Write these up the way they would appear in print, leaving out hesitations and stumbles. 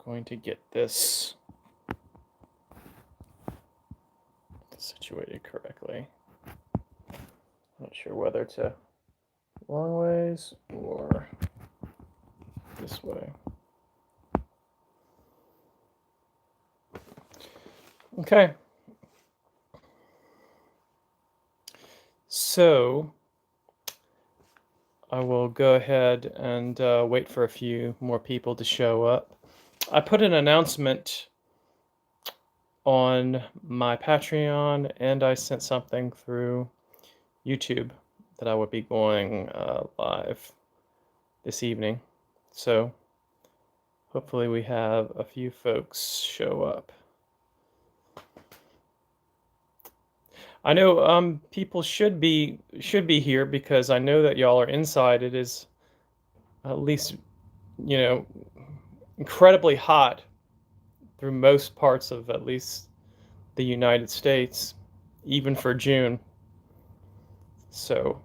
going to get this situated correctly. Not sure whether to long ways or this way. Okay. So I will go ahead and wait for a few more people to show up. I put an announcement on my Patreon, and I sent something through YouTube that I would be going live this evening. So hopefully we have a few folks show up. I know people should be here because I know that y'all are inside. It is at least, you know, incredibly hot through most parts of at least the United States, even for June. So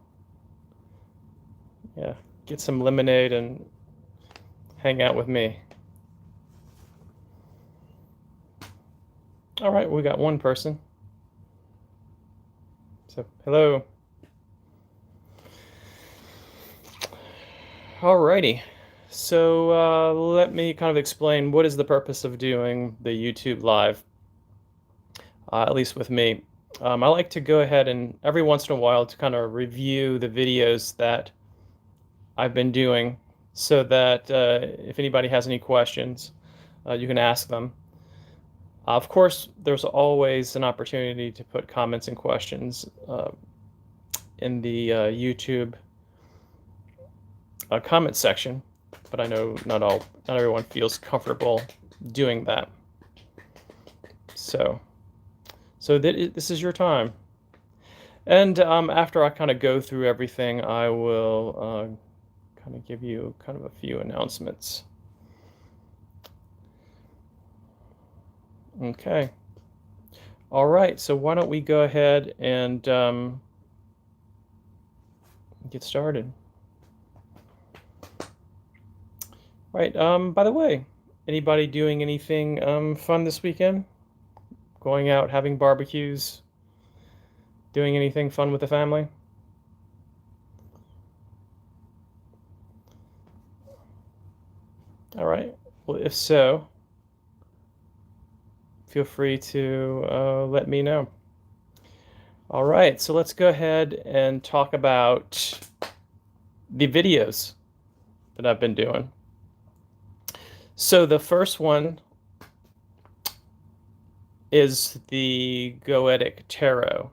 yeah, get some lemonade and hang out with me. All right, we got one person. So, hello. Alrighty. So let me kind of explain what is the purpose of doing the YouTube live, at least with me. I like to go ahead and every once in a while to kind of review the videos that I've been doing so that if anybody has any questions, you can ask them. Of course, there's always an opportunity to put comments and questions in the YouTube comment section, but I know not everyone feels comfortable doing that. So this is your time. And after I kind of go through everything, I will kind of give you kind of a few announcements. Okay. All right, so why don't we go ahead and get started. Right, by the way, anybody doing anything fun this weekend? Going out, having barbecues, doing anything fun with the family? All right, well, if so, feel free to let me know. All right, so let's go ahead and talk about the videos that I've been doing. So the first one is the Goetic Tarot.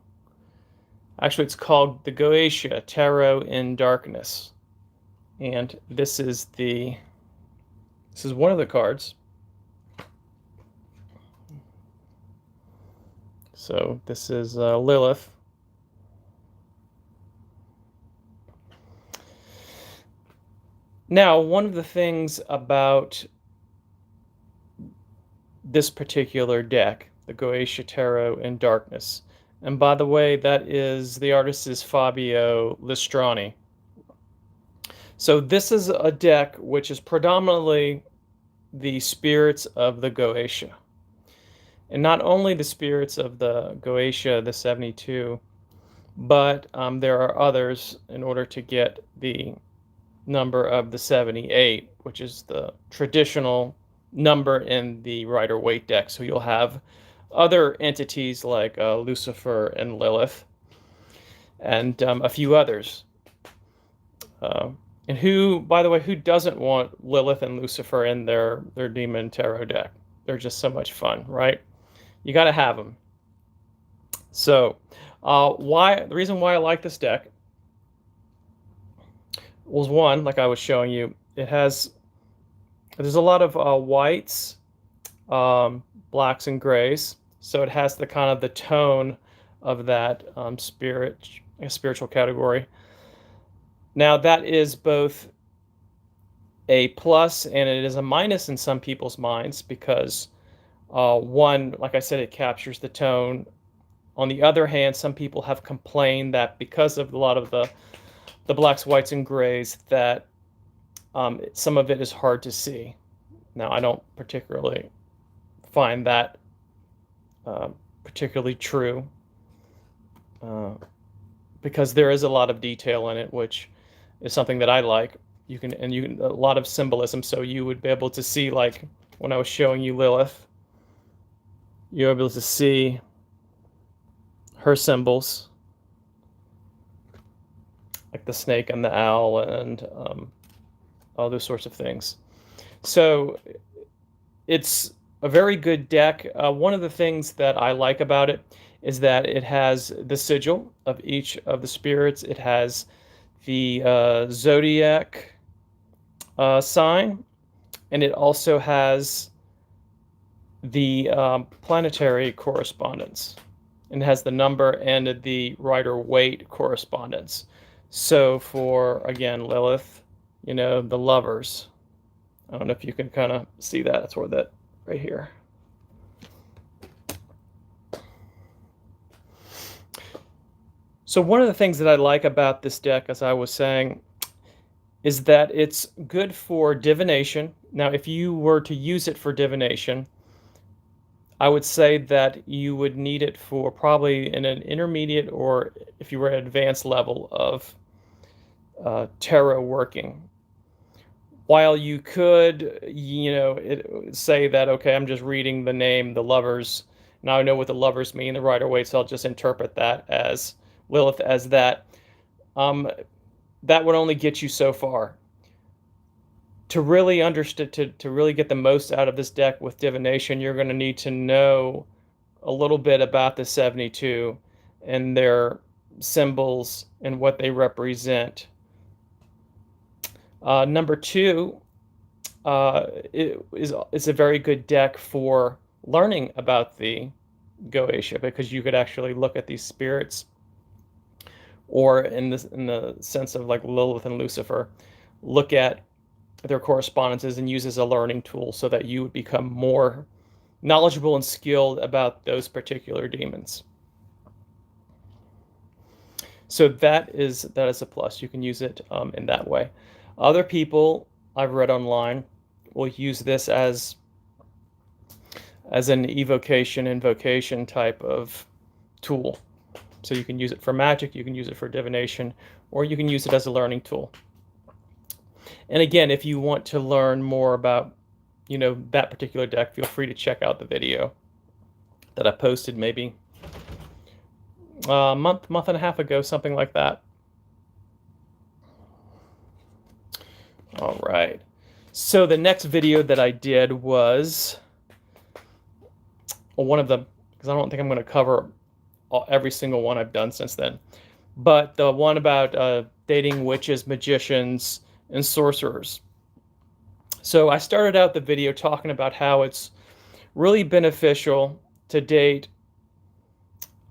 Actually, it's called the Goetic Tarot in Darkness. And this is one of the cards. So this is Lilith. Now, one of the things about this particular deck, the Goetic Tarot in Darkness, and by the way, the artist is Fabio Listrani. So this is a deck which is predominantly the spirits of the Goetia. And not only the spirits of the Goetia, the 72, but there are others in order to get the number of the 78, which is the traditional number in the Rider-Waite deck. So you'll have other entities like Lucifer and Lilith, and a few others. And who, by the way, who doesn't want Lilith and Lucifer in their demon tarot deck? They're just so much fun, right? You got to have them. So, the reason why I like this deck was, one, like I was showing you, there's a lot of whites, blacks, and grays. So it has the kind of the tone of that spiritual category. Now that is both a plus and it is a minus in some people's minds because one, like I said, it captures the tone. On the other hand, some people have complained that because of a lot of the blacks, whites, and grays, that some of it is hard to see. Now, I don't particularly find that particularly true, uh, because there is a lot of detail in it, which is something that I like. You can a lot of symbolism, so you would be able to see, like when I was showing you Lilith, you're able to see her symbols, like the snake and the owl and all those sorts of things. So it's a very good deck. One of the things that I like about it is that it has the sigil of each of the spirits. It has the zodiac sign, and it also has the planetary correspondence, and it has the number and the Rider-Waite correspondence. So for, again, Lilith, you know, the lovers. I don't know if you can kind of see that. That's where that right here. So one of the things that I like about this deck, as I was saying, is that it's good for divination. Now, if you were to use it for divination, I would say that you would need it for probably in an intermediate, or if you were at an advanced level of tarot working. While you could, you know, say that, okay, I'm just reading the name, the lovers. Now I know what the lovers mean, the Rider-Waite, so I'll just interpret that as Lilith as that. That would only get you so far. To really understand, to really get the most out of this deck with divination, you're going to need to know a little bit about the 72 and their symbols and what they represent. Number two, it's a very good deck for learning about the Goetia, because you could actually look at these spirits, or in the sense of like Lilith and Lucifer, look at their correspondences and use as a learning tool, so that you would become more knowledgeable and skilled about those particular demons. So that is a plus. You can use it in that way. Other people I've read online will use this as an evocation, invocation type of tool. So you can use it for magic, you can use it for divination, or you can use it as a learning tool. And again, if you want to learn more about, you know, that particular deck, feel free to check out the video that I posted maybe a month and a half ago, something like that. All right. So the next video that I did was one of them, because I don't think I'm going to cover every single one I've done since then, but the one about dating witches, magicians, and sorcerers. So I started out the video talking about how it's really beneficial to date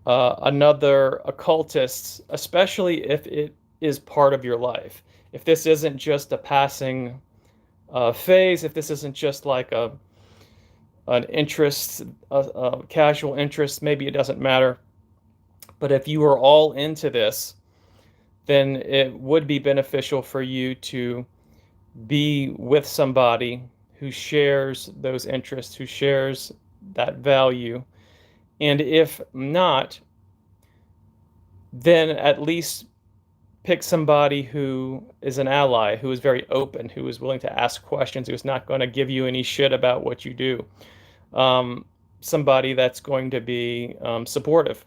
another occultist, especially if it is part of your life. If this isn't just a passing phase, if this isn't just like an interest, a casual interest, maybe it doesn't matter. But if you are all into this, then it would be beneficial for you to be with somebody who shares those interests, who shares that value. And if not, then at least pick somebody who is an ally, who is very open, who is willing to ask questions, who's not going to give you any shit about what you do. Somebody that's going to be supportive.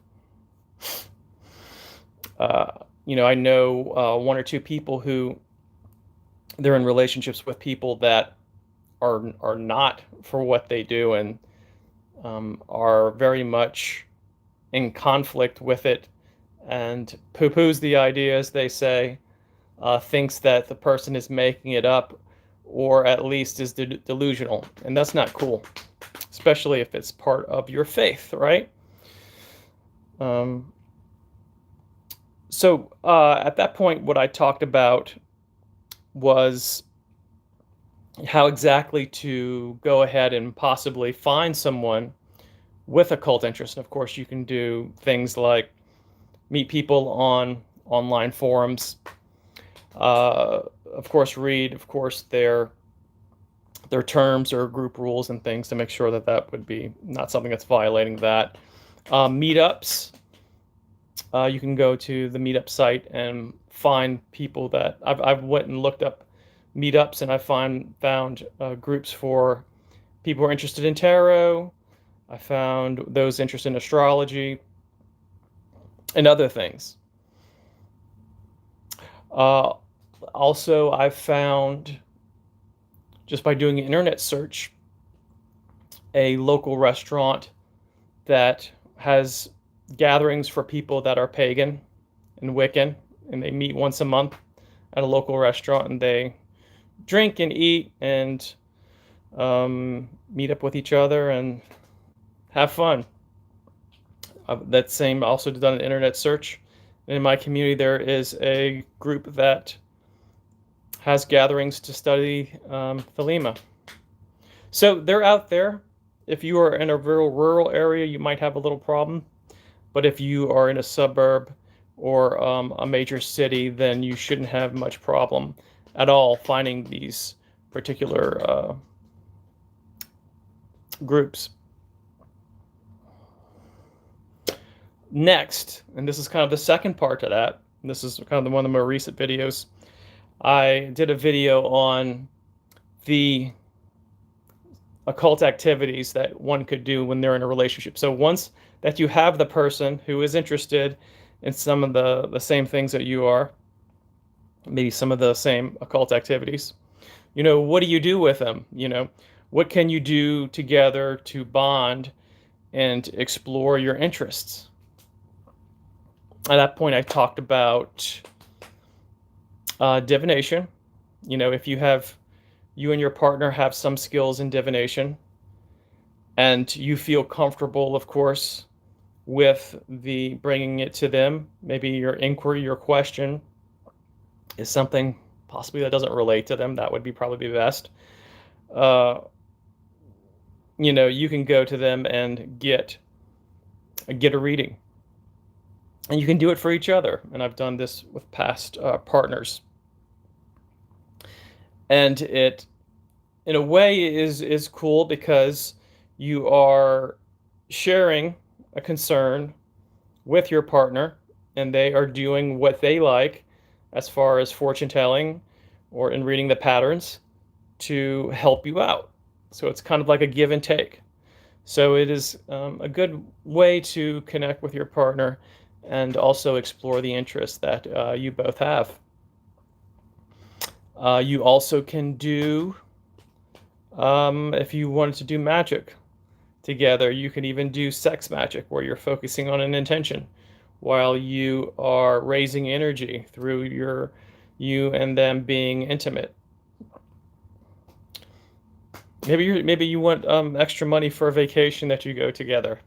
You know, I know one or two people who they're in relationships with people that are not for what they do, and are very much in conflict with it, and poo-poos the idea, as they say, thinks that the person is making it up, or at least is delusional, and that's not cool, especially if it's part of your faith, right? So at that point, what I talked about was how exactly to go ahead and possibly find someone with occult interest. And of course, you can do things like meet people on online forums, of course, read, of course, their their terms or group rules and things to make sure that that would be not something that's violating that. Meetups, you can go to the meetup site and find people that I've went and looked up meetups, and I found groups for people who are interested in tarot. I found those interested in astrology and other things. Also, I've found, just by doing an internet search, a local restaurant that has gatherings for people that are pagan and Wiccan, and they meet once a month at a local restaurant, and they drink and eat and meet up with each other and have fun. That same also done an internet search. In my community, there is a group that has gatherings to study Thelema. So they're out there. If you are in a real rural area, you might have a little problem. But if you are in a suburb or a major city, then you shouldn't have much problem at all finding these particular groups. Next, and this is kind of the second part to that, and this is kind of one of the more recent videos, I did a video on the occult activities that one could do when they're in a relationship. So once that you have the person who is interested in some of the same things that you are, maybe some of the same occult activities, what do you do with them? What can you do together to bond and explore your interests? At that point, I talked about divination. If you and your partner have some skills in divination, and you feel comfortable, of course, with the bringing it to them, maybe your inquiry, your question is something possibly that doesn't relate to them, that would be probably best. You can go to them and get a reading. And you can do it for each other. And I've done this with past partners. And it, in a way, is cool because you are sharing a concern with your partner, and they are doing what they like as far as fortune telling or in reading the patterns to help you out. So it's kind of like a give and take. So it is a good way to connect with your partner and also explore the interests that you both have. You also can do, if you wanted to do magic together, you can even do sex magic where you're focusing on an intention while you are raising energy through you and them being intimate. Maybe you want extra money for a vacation that you go together.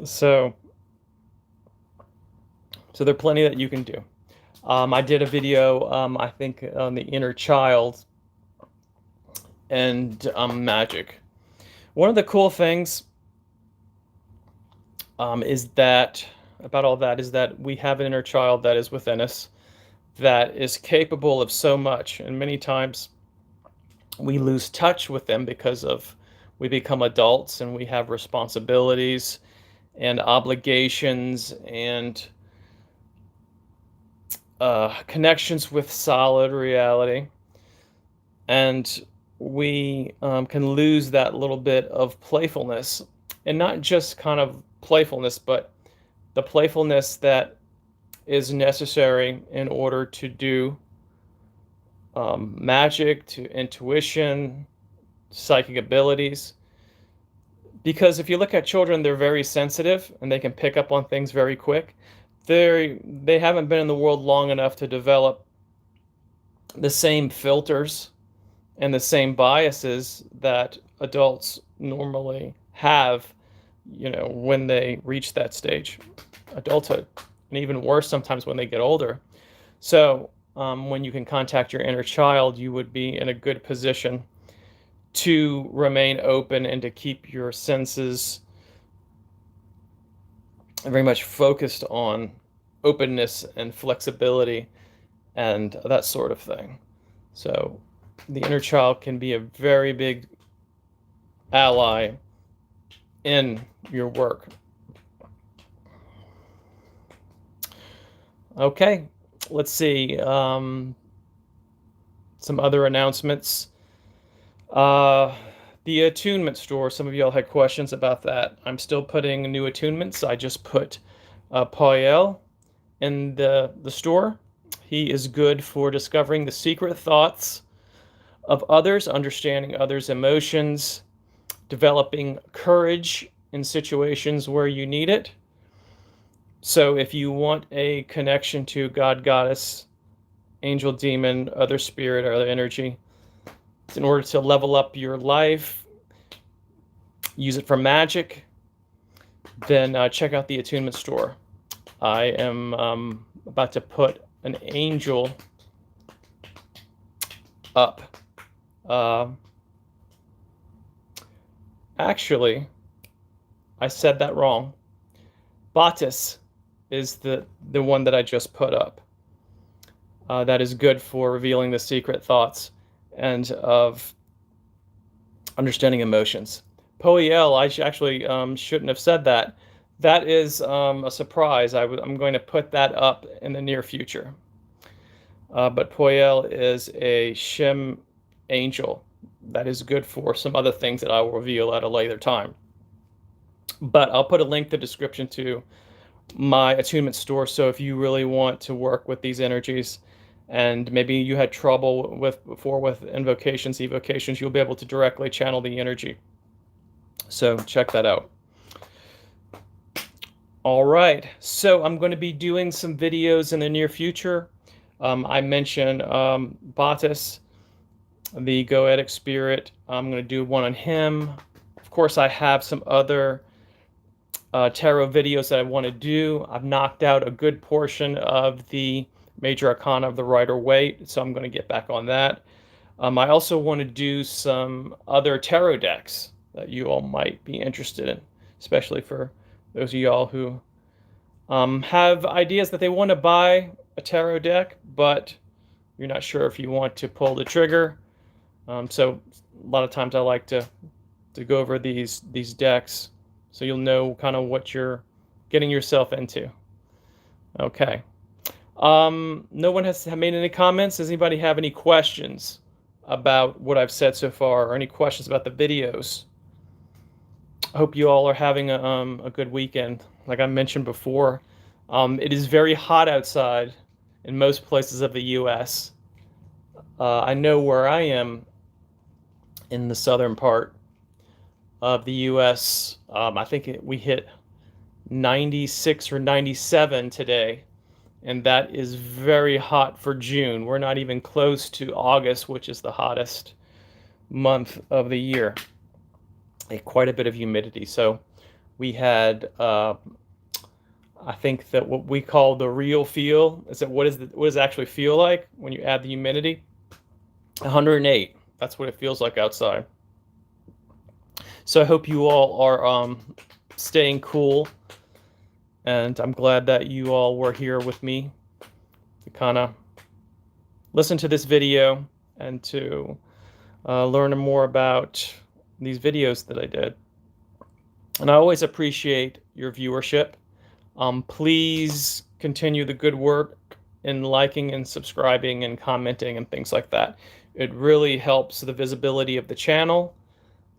So there are plenty that you can do. I did a video, I think, on the inner child and magic. One of the cool things is that about all that is that we have an inner child that is within us that is capable of so much, and many times we lose touch with them because we become adults and we have responsibilities and obligations and connections with solid reality, and we can lose that little bit of playfulness, and not just kind of playfulness, but the playfulness that is necessary in order to do magic, to intuition, psychic abilities. Because if you look at children, they're very sensitive and they can pick up on things very quick. They haven't been in the world long enough to develop the same filters and the same biases that adults normally have, when they reach that stage, adulthood, and even worse sometimes when they get older. So when you can contact your inner child, you would be in a good position to remain open and to keep your senses very much focused on openness and flexibility and that sort of thing. So the inner child can be a very big ally in your work. Okay, let's see. Some other announcements. The attunement store, some of y'all had questions about that. I'm still putting new attunements. I just put Poyel in the store. He is good for discovering the secret thoughts of others, understanding others' emotions, developing courage in situations where you need it. So if you want a connection to God, Goddess, angel, demon, other spirit, or other energy, in order to level up your life, use it for magic, then check out the attunement store. I am about to put an angel up. Actually, I said that wrong. Bacchus is the one that I just put up. That is good for revealing the secret thoughts and of understanding emotions. Poiel, I actually shouldn't have said that. That is a surprise. I'm going to put that up in the near future. But Poiel is a Shem angel that is good for some other things that I will reveal at a later time. But I'll put a link in the description to my attunement store, so if you really want to work with these energies, and maybe you had trouble before with invocations, evocations, you'll be able to directly channel the energy. So check that out. All right, so I'm going to be doing some videos in the near future. I mentioned Bacchus, the Goetic spirit. I'm going to do one on him. Of course, I have some other tarot videos that I want to do. I've knocked out a good portion of the major arcana of the Rider-Waite, so I'm going to get back on that. I also want to do some other tarot decks that you all might be interested in, especially for those of y'all who have ideas that they want to buy a tarot deck, but you're not sure if you want to pull the trigger. So a lot of times I like to go over these decks so you'll know kind of what you're getting yourself into. Okay. No one has made any comments. Does anybody have any questions about what I've said so far, or any questions about the videos? I hope you all are having a good weekend. Like I mentioned before, it is very hot outside in most places of the U.S. I know where I am in the southern part of the U.S. I think we hit 96 or 97 today, and that is very hot for June. We're not even close to August, which is the hottest month of the year. Quite a bit of humidity. So we had, I think that what we call the real feel is that what does it actually feel like when you add the humidity? 108. That's what it feels like outside. So I hope you all are staying cool, and I'm glad that you all were here with me to kind of listen to this video and to learn more about these videos that I did. And I always appreciate your viewership. Please continue the good work in liking and subscribing and commenting and things like that. It really helps the visibility of the channel.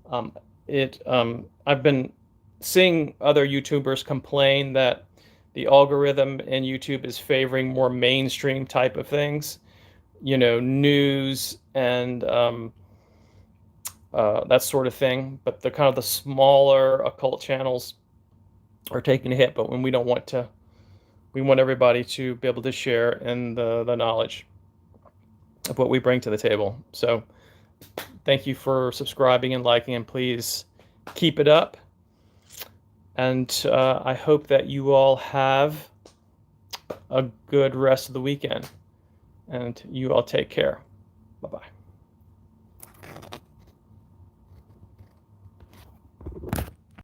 I've been seeing other YouTubers complain that the algorithm in YouTube is favoring more mainstream type of things, you know, news and that sort of thing. But the kind of the smaller occult channels are taking a hit. But when we don't want to, we want everybody to be able to share in the knowledge of what we bring to the table. So thank you for subscribing and liking, and please keep it up. And I hope that you all have a good rest of the weekend, and you all take care. Bye-bye.